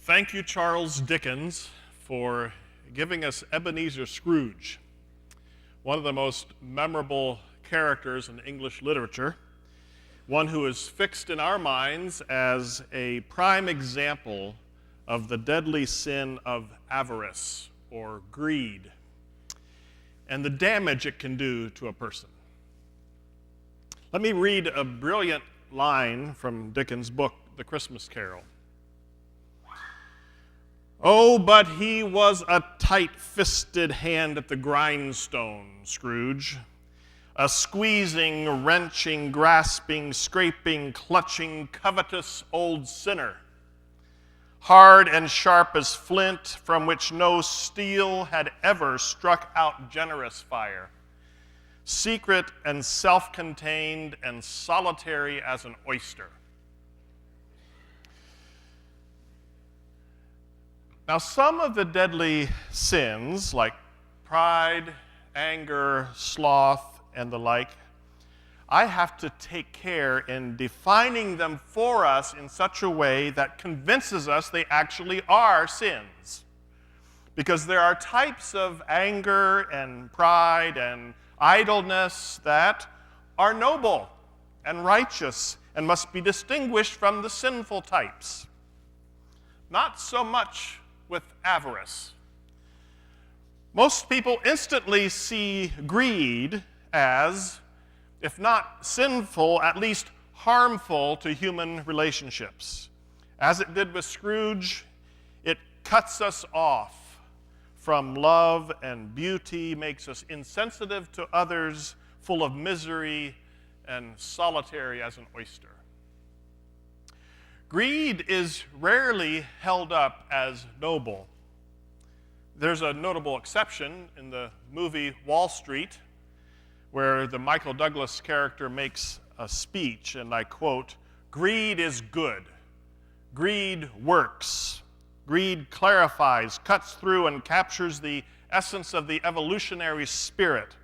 Thank you, Charles Dickens, for giving us Ebenezer Scrooge, one of the most memorable characters in English literature, one who is fixed in our minds as a prime example of the deadly sin of avarice or greed and the damage it can do to a person. Let me read a brilliant line from Dickens' book, The Christmas Carol. Oh, but he was a tight-fisted hand at the grindstone, Scrooge. A squeezing, wrenching, grasping, scraping, clutching, covetous old sinner. Hard and sharp as flint, from which no steel had ever struck out generous fire. Secret and self-contained and solitary as an oyster. Now, some of the deadly sins, like pride, anger, sloth, and the like, I have to take care in defining them for us in such a way that convinces us they actually are sins. Because there are types of anger and pride and idleness that are noble and righteous and must be distinguished from the sinful types. Not so much with avarice. Most people instantly see greed as, if not sinful, at least harmful to human relationships. As it did with Scrooge, it cuts us off from love and beauty, makes us insensitive to others, full of misery, and solitary as an oyster. Greed is rarely held up as noble. There's a notable exception in the movie Wall Street, where the Michael Douglas character makes a speech, and I quote, "Greed is good. Greed works. Greed clarifies, cuts through, and captures the essence of the evolutionary spirit.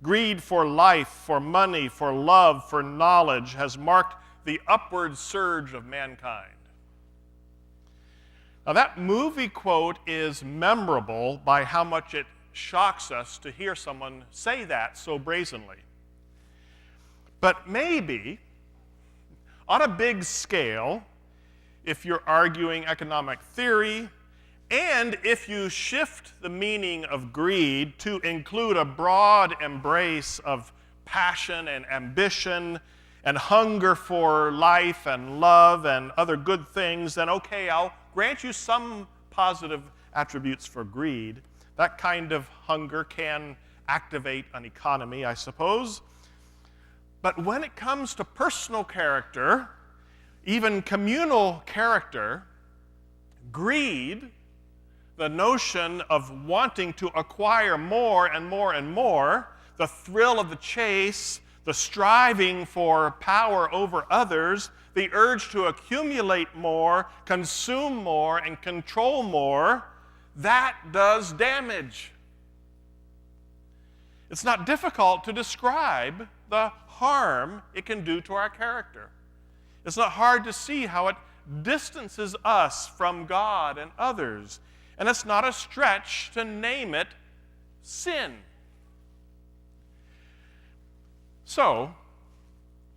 Greed for life, for money, for love, for knowledge has marked the upward surge of mankind." Now, that movie quote is memorable by how much it shocks us to hear someone say that so brazenly. But maybe, on a big scale, if you're arguing economic theory, and if you shift the meaning of greed to include a broad embrace of passion and ambition and hunger for life and love and other good things, then okay, I'll grant you some positive attributes for greed. That kind of hunger can activate an economy, I suppose. But when it comes to personal character, even communal character, greed, the notion of wanting to acquire more and more and more, the thrill of the chase, the striving for power over others, the urge to accumulate more, consume more, and control more, that does damage. It's not difficult to describe the harm it can do to our character. It's not hard to see how it distances us from God and others. And it's not a stretch to name it sin. So,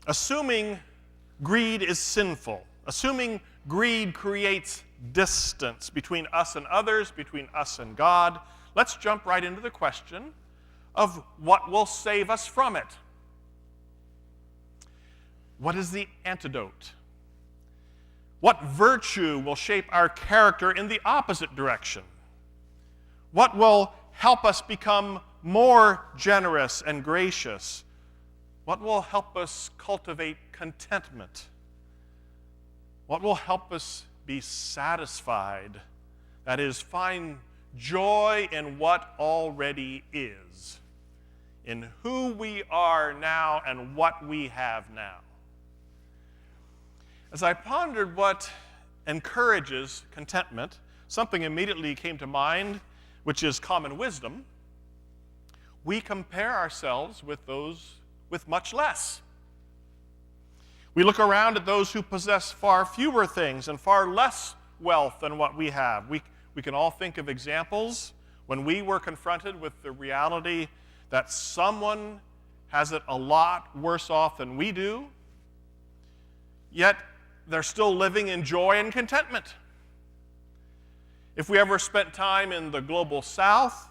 assuming greed is sinful, assuming greed creates distance between us and others, between us and God, let's jump right into the question of what will save us from it. What is the antidote? What virtue will shape our character in the opposite direction? What will help us become more generous and gracious? What will help us cultivate contentment? What will help us be satisfied? That is, find joy in what already is, in who we are now and what we have now. As I pondered what encourages contentment, something immediately came to mind, which is common wisdom. We compare ourselves with those with much less. We look around at those who possess far fewer things and far less wealth than what we have. We can all think of examples when we were confronted with the reality that someone has it a lot worse off than we do, yet they're still living in joy and contentment. If we ever spent time in the global south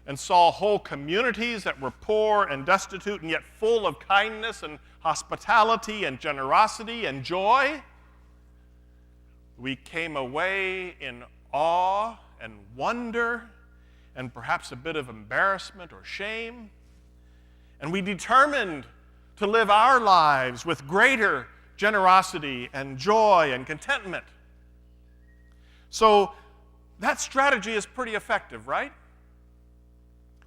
and saw whole communities that were poor and destitute and yet full of kindness and hospitality and generosity and joy, we came away in awe and wonder and perhaps a bit of embarrassment or shame. And we determined to live our lives with greater generosity and joy and contentment. So that strategy is pretty effective, right?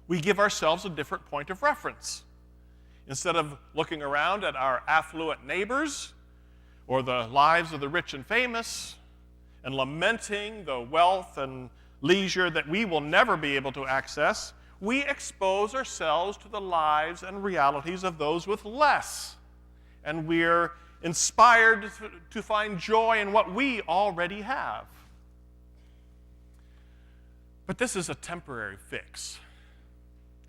We give ourselves a different point of reference. Instead of looking around at our affluent neighbors or the lives of the rich and famous and lamenting the wealth and leisure that we will never be able to access, we expose ourselves to the lives and realities of those with less. And we're inspired to find joy in what we already have. But this is a temporary fix,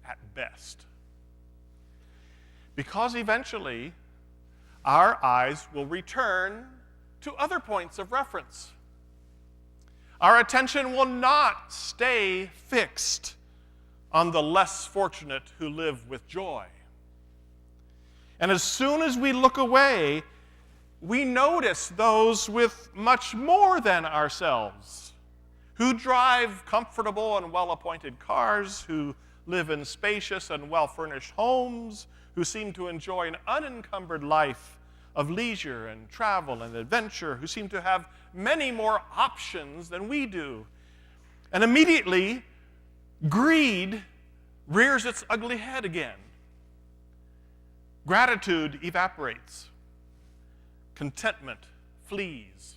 at best. Because eventually, our eyes will return to other points of reference. Our attention will not stay fixed on the less fortunate who live with joy. And as soon as we look away, we notice those with much more than ourselves, who drive comfortable and well-appointed cars, who live in spacious and well-furnished homes, who seem to enjoy an unencumbered life of leisure and travel and adventure, who seem to have many more options than we do. And immediately, greed rears its ugly head again. Gratitude evaporates. Contentment flees.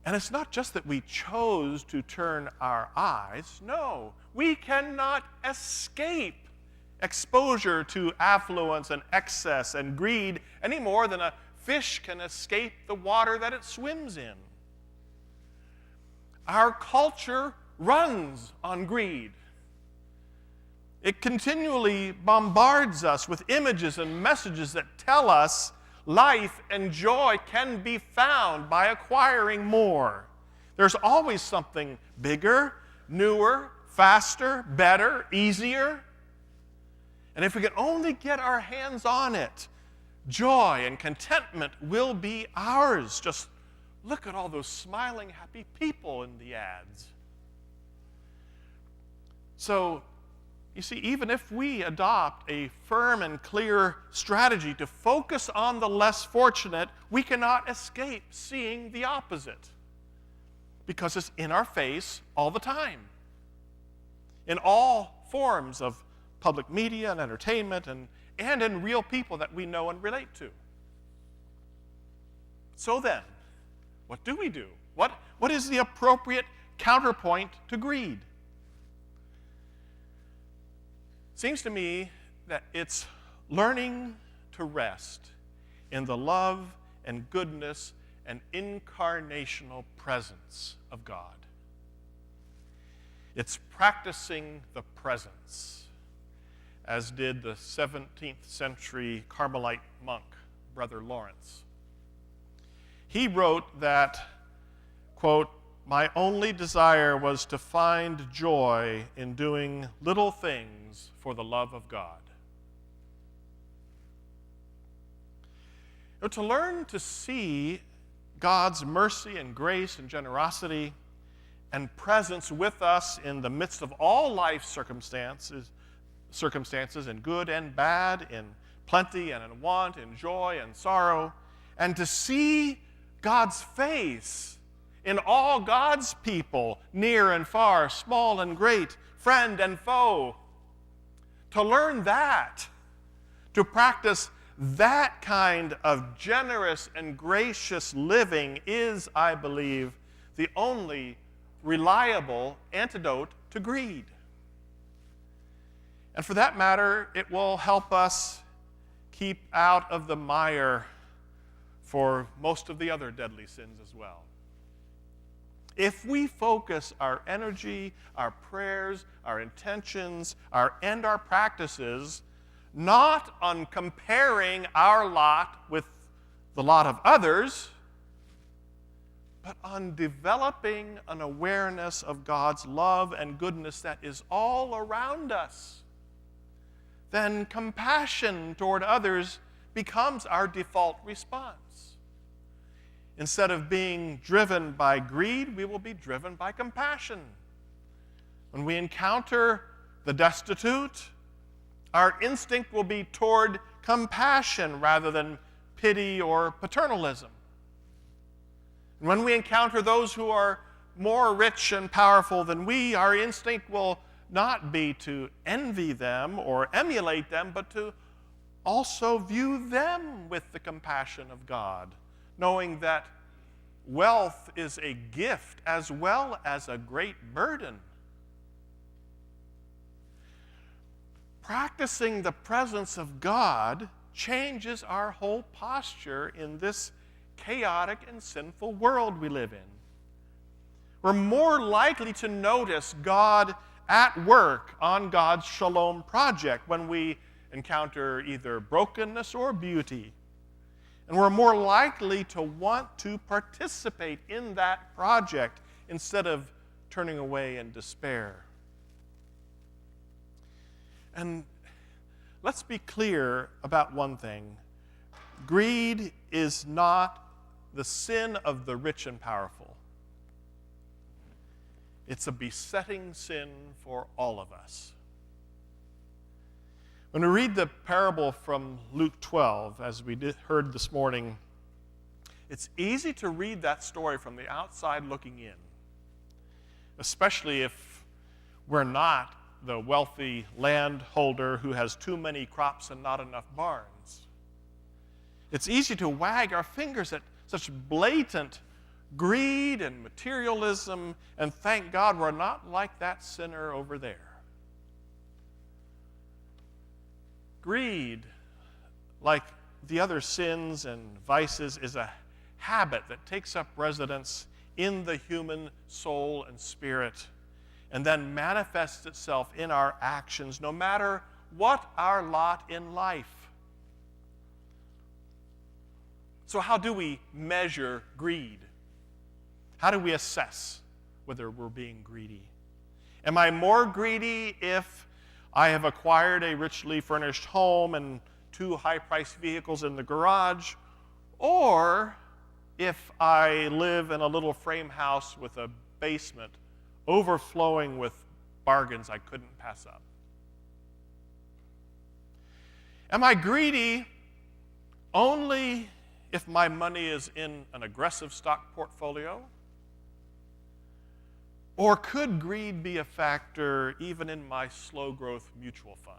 And it's not just that we chose to turn our eyes. No, we cannot escape exposure to affluence and excess and greed any more than a fish can escape the water that it swims in. Our culture runs on greed. It continually bombards us with images and messages that tell us life and joy can be found by acquiring more. There's always something bigger, newer, faster, better, easier. And if we can only get our hands on it, joy and contentment will be ours. Just look at all those smiling, happy people in the ads. So, you see, even if we adopt a firm and clear strategy to focus on the less fortunate, we cannot escape seeing the opposite because it's in our face all the time. In all forms of public media and entertainment and in real people that we know and relate to. So then, what do we do? What is the appropriate counterpoint to greed? Seems to me that it's learning to rest in the love and goodness and incarnational presence of God. It's practicing the presence, as did the 17th century Carmelite monk, Brother Lawrence. He wrote that, quote, "My only desire was to find joy in doing little things for the love of God." To learn to see God's mercy and grace and generosity and presence with us in the midst of all life circumstances in good and bad, in plenty and in want, in joy and sorrow, and to see God's face in all God's people, near and far, small and great, friend and foe. To learn that, to practice that kind of generous and gracious living is, I believe, the only reliable antidote to greed. And for that matter, it will help us keep out of the mire for most of the other deadly sins as well. If we focus our energy, our prayers, our intentions, and our practices not on comparing our lot with the lot of others, but on developing an awareness of God's love and goodness that is all around us, then compassion toward others becomes our default response. Instead of being driven by greed, we will be driven by compassion. When we encounter the destitute, our instinct will be toward compassion rather than pity or paternalism. And when we encounter those who are more rich and powerful than we, our instinct will not be to envy them or emulate them, but to also view them with the compassion of God, knowing that wealth is a gift as well as a great burden. Practicing the presence of God changes our whole posture in this chaotic and sinful world we live in. We're more likely to notice God at work on God's shalom project when we encounter either brokenness or beauty. And we're more likely to want to participate in that project instead of turning away in despair. And let's be clear about one thing. Greed is not the sin of the rich and powerful. It's a besetting sin for all of us. When we read the parable from Luke 12, as we heard this morning, it's easy to read that story from the outside looking in, especially if we're not the wealthy landholder who has too many crops and not enough barns. It's easy to wag our fingers at such blatant greed and materialism, and thank God we're not like that sinner over there. Greed, like the other sins and vices, is a habit that takes up residence in the human soul and spirit, and then manifests itself in our actions, no matter what our lot in life. So how do we measure greed? How do we assess whether we're being greedy? Am I more greedy if I have acquired a richly furnished home and 2 high-priced vehicles in the garage, or if I live in a little frame house with a basement overflowing with bargains I couldn't pass up? Am I greedy only if my money is in an aggressive stock portfolio? Or could greed be a factor even in my slow-growth mutual fund?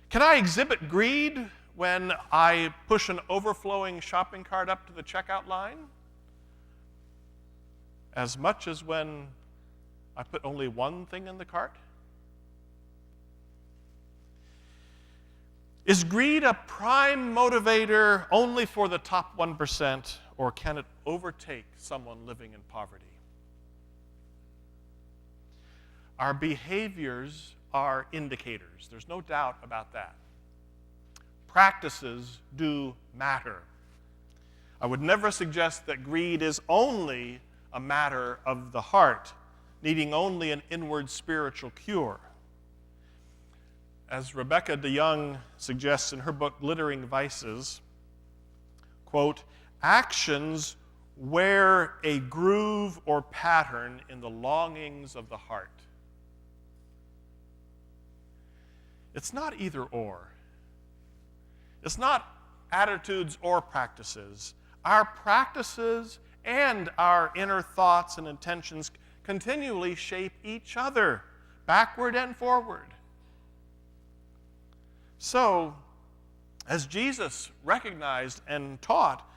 Can I exhibit greed when I push an overflowing shopping cart up to the checkout line, as much as when I put only one thing in the cart? Is greed a prime motivator only for the top 1%, or can it overtake someone living in poverty? Our behaviors are indicators. There's no doubt about that. Practices do matter. I would never suggest that greed is only a matter of the heart, needing only an inward spiritual cure. As Rebecca DeYoung suggests in her book, Glittering Vices, quote, actions wear a groove or pattern in the longings of the heart. It's not either or. It's not attitudes or practices. Our practices and our inner thoughts and intentions continually shape each other, backward and forward. So, as Jesus recognized and taught,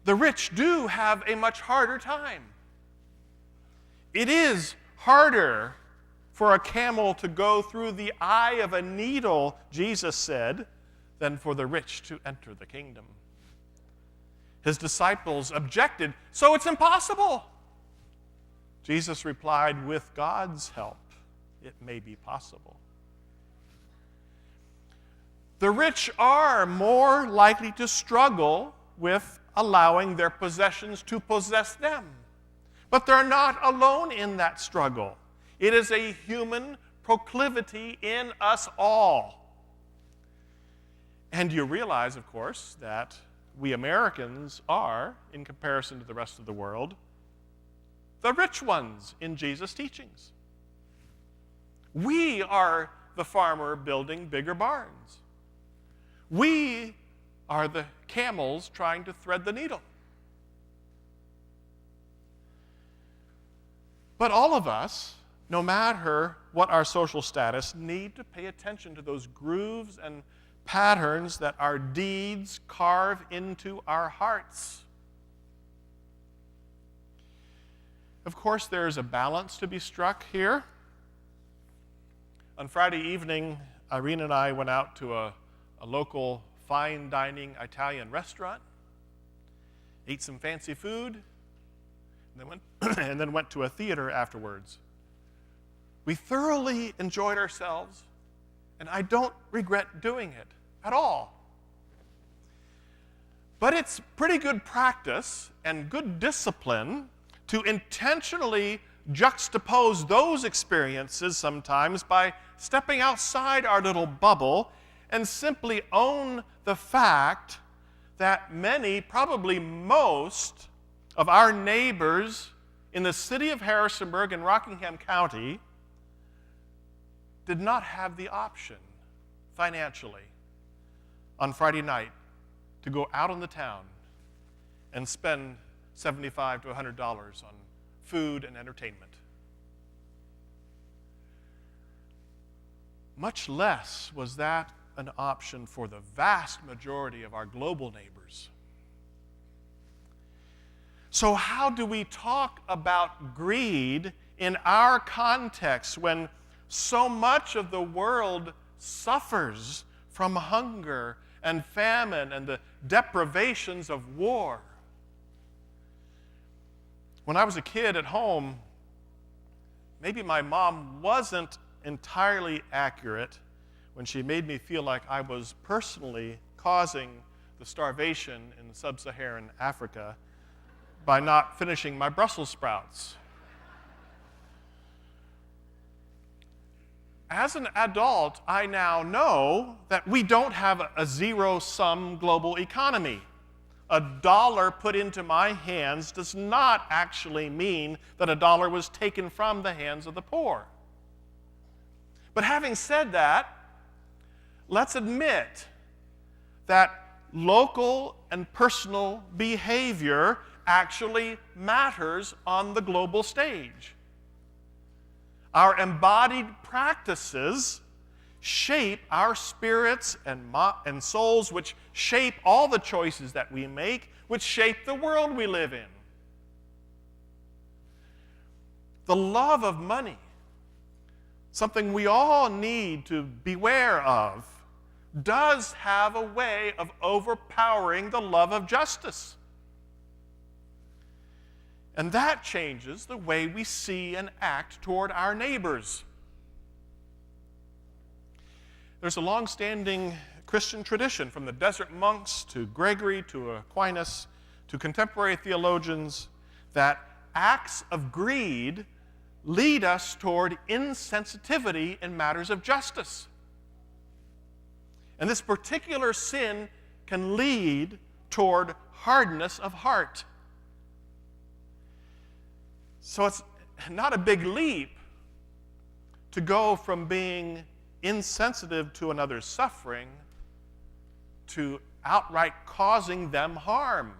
the rich do have a much harder time. It is harder for a camel to go through the eye of a needle, Jesus said, than for the rich to enter the kingdom. His disciples objected, "So it's impossible." Jesus replied, "With God's help, it may be possible." The rich are more likely to struggle with allowing their possessions to possess them. But they're not alone in that struggle. It is a human proclivity in us all. And you realize, of course, that we Americans are, in comparison to the rest of the world, the rich ones in Jesus' teachings. We are the farmer building bigger barns. We are the camels trying to thread the needle. But all of us, no matter what our social status, need to pay attention to those grooves and patterns that our deeds carve into our hearts. Of course, there's a balance to be struck here. On Friday evening, Irene and I went out to a local fine dining Italian restaurant, ate some fancy food, and then went to a theater afterwards. We thoroughly enjoyed ourselves, and I don't regret doing it at all. But it's pretty good practice and good discipline to intentionally juxtapose those experiences sometimes by stepping outside our little bubble and simply own the fact that many, probably most, of our neighbors in the city of Harrisonburg and Rockingham County did not have the option financially on Friday night to go out in the town and spend $75 to $100 on food and entertainment. Much less was that an option for the vast majority of our global neighbors. So how do we talk about greed in our context when so much of the world suffers from hunger and famine and the deprivations of war? When I was a kid at home, maybe my mom wasn't entirely accurate when she made me feel like I was personally causing the starvation in sub-Saharan Africa by not finishing my Brussels sprouts. As an adult, I now know that we don't have a zero-sum global economy. A dollar put into my hands does not actually mean that a dollar was taken from the hands of the poor. But having said that, let's admit that local and personal behavior actually matters on the global stage. Our embodied practices shape our spirits and souls, which shape all the choices that we make, which shape the world we live in. The love of money, something we all need to beware of, does have a way of overpowering the love of justice. And that changes the way we see and act toward our neighbors. There's a long-standing Christian tradition, from the desert monks to Gregory to Aquinas to contemporary theologians, that acts of greed lead us toward insensitivity in matters of justice. And this particular sin can lead toward hardness of heart. So it's not a big leap to go from being insensitive to another's suffering to outright causing them harm.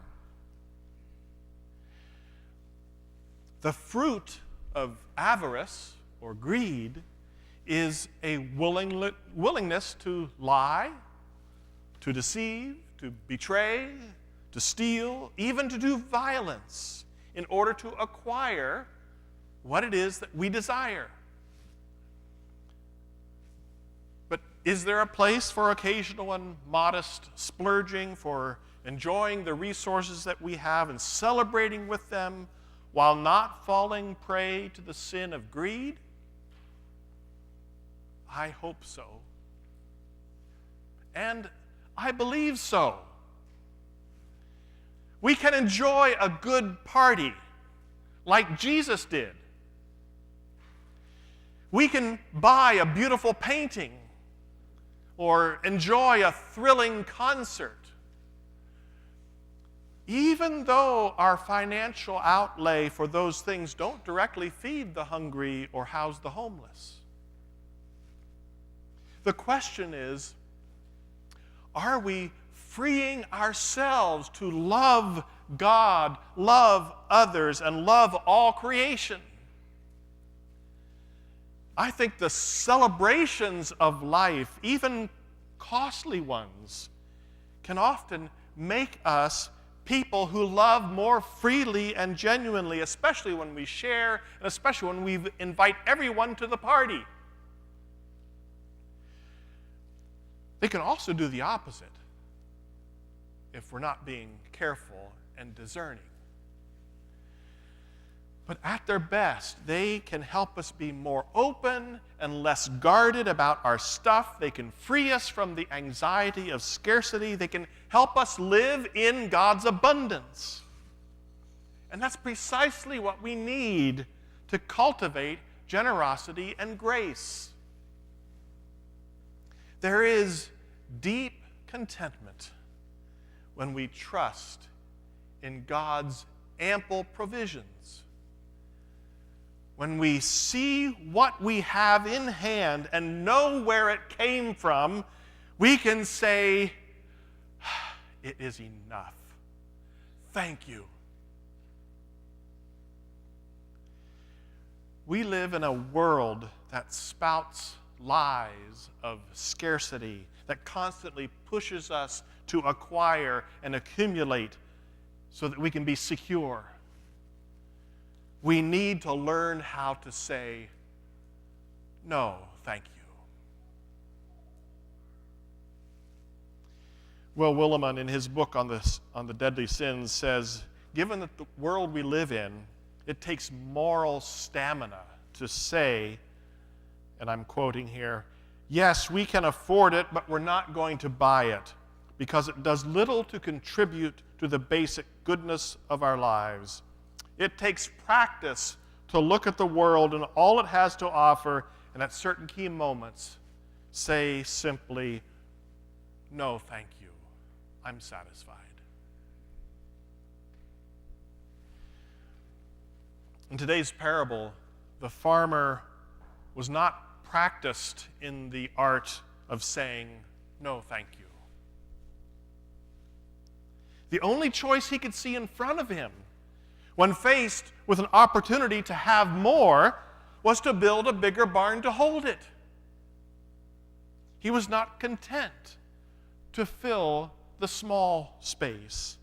The fruit of avarice or greed is a willingness to lie, to deceive, to betray, to steal, even to do violence in order to acquire what it is that we desire. But Is there a place for occasional and modest splurging, for enjoying the resources that we have and celebrating with them while not falling prey to the sin of greed? I hope so. And I believe so. We can enjoy a good party like Jesus did. We can buy a beautiful painting or enjoy a thrilling concert. Even though our financial outlay for those things don't directly feed the hungry or house the homeless. The question is, are we freeing ourselves to love God, love others, and love all creation? I think the celebrations of life, even costly ones, can often make us people who love more freely and genuinely, especially when we share, and especially when we invite everyone to the party. They can also do the opposite if we're not being careful and discerning. But at their best, they can help us be more open and less guarded about our stuff. They can free us from the anxiety of scarcity. They can help us live in God's abundance. And that's precisely what we need to cultivate generosity and grace. There is deep contentment when we trust in God's ample provisions. When we see what we have in hand and know where it came from, we can say, it is enough. Thank you. We live in a world that spouts lies of scarcity, that constantly pushes us to acquire and accumulate so that we can be secure. We need to learn how to say, no, thank you. Will Willimon, in his book on the deadly sins, says, given that the world we live in, it takes moral stamina to say, and I'm quoting here, yes, we can afford it, but we're not going to buy it because it does little to contribute to the basic goodness of our lives. It takes practice to look at the world and all it has to offer, and at certain key moments, say simply, no, thank you. I'm satisfied. In today's parable, the farmer was not practiced in the art of saying, no, thank you. The only choice he could see in front of him when faced with an opportunity to have more was to build a bigger barn to hold it. He was not content to fill the small space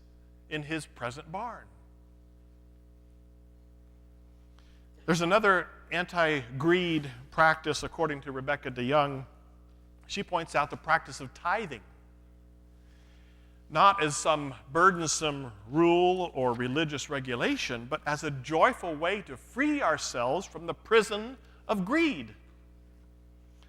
in his present barn. There's another anti-greed practice, according to Rebecca DeYoung. She points out the practice of tithing, not as some burdensome rule or religious regulation, but as a joyful way to free ourselves from the prison of greed.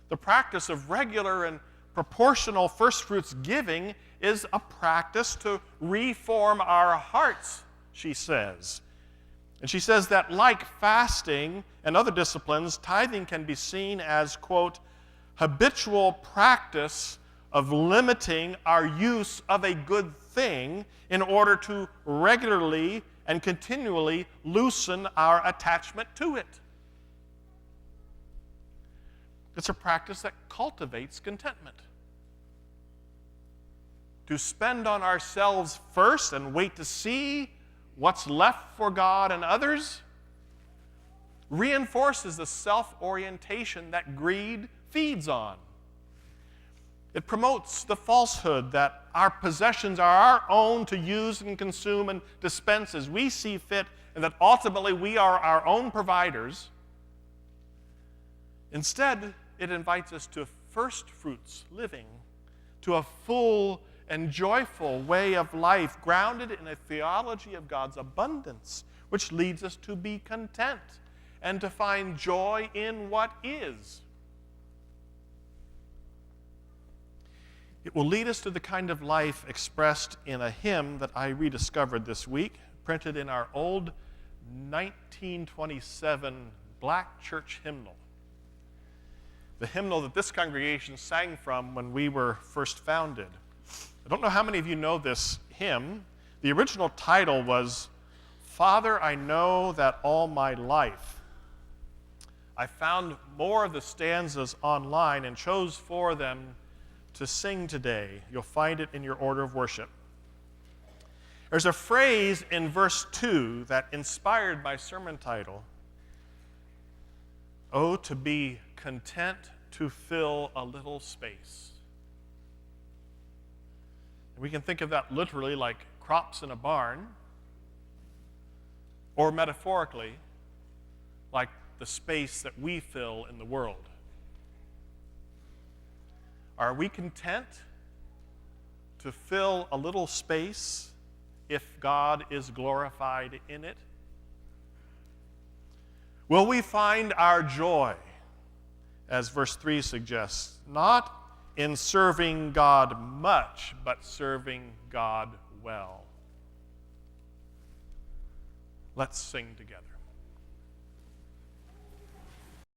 The practice of regular and proportional first fruits giving is a practice to reform our hearts, she says. And she says that like fasting and other disciplines, tithing can be seen as, quote, habitual practice of limiting our use of a good thing in order to regularly and continually loosen our attachment to it. It's a practice that cultivates contentment. To spend on ourselves first and wait to see what's left for God and others reinforces the self-orientation that greed feeds on. It promotes the falsehood that our possessions are our own to use and consume and dispense as we see fit, and that ultimately we are our own providers. Instead, it invites us to first fruits living to a full and joyful way of life grounded in a theology of God's abundance, which leads us to be content and to find joy in what is. It will lead us to the kind of life expressed in a hymn that I rediscovered this week, printed in our old 1927 black church hymnal. The hymnal that this congregation sang from when we were first founded. I don't know how many of you know this hymn. The original title was, "Father, I Know That All My Life." I found more of the stanzas online and chose 4 of them to sing today. You'll find it in your order of worship. There's a phrase in verse 2 that inspired my sermon title. Oh, to be content to fill a little space. We can think of that literally like crops in a barn, or metaphorically like the space that we fill in the world. Are we content to fill a little space if God is glorified in it? Will we find our joy, as verse 3 suggests, not in serving God much, but serving God well? Let's sing together.